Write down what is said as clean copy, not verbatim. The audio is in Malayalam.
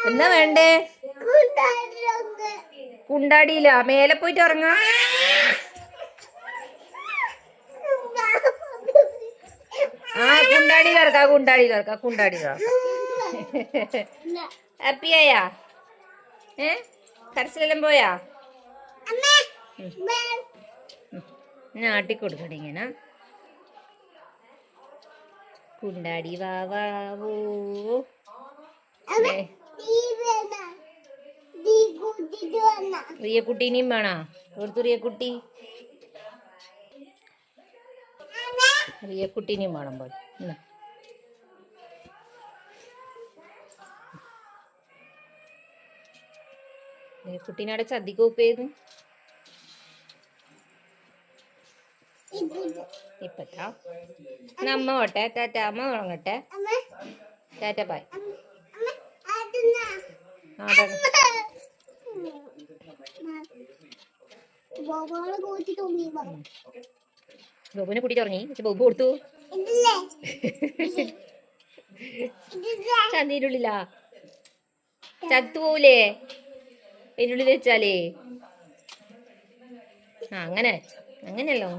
എന്നാ വേണ്ടേ? കുണ്ടാടിയില്ല, മേലെ പോയിട്ട് ഉറങ്ങാ. ആ കുണ്ടാടിയിൽ ഇറക്കാം, കുണ്ടാടിയിൽ ഇറക്കാം, കുണ്ടാടിയിൽ ഇറക്കാം. ഹാപ്പിയായാ? കരച്ചിലെല്ലാം പോയാ? ഞാൻ ആട്ടിക്കൊടുക്കട്ടെ ഇങ്ങനെ. കുണ്ടാടി വാവോ. റിയക്കുട്ടീനെയും വേണോ? ഓർത്തു റിയക്കുട്ടി, റിയക്കുട്ടീനെയും വേണം പോലെ. റിയക്കുട്ടീനവിടെ ചതിക്ക് ഉപ്പേന്ന് ഇപ്പത്താ. അമ്മ ഓട്ടെ, ടാറ്റ. അമ്മ ഉറങ്ങട്ടെ. ടാറ്റ ബായ്. ബോബുനെ കൂട്ടിട്ട് ഉറങ്ങി. പക്ഷെ ബോബു കൊടുത്തു ചന്തീൻ്റെ ഉള്ളിലാ. ചത്തുപോലേ അതിനുള്ളിൽ വെച്ചാലേ. അങ്ങനെ അങ്ങനെയല്ലോ.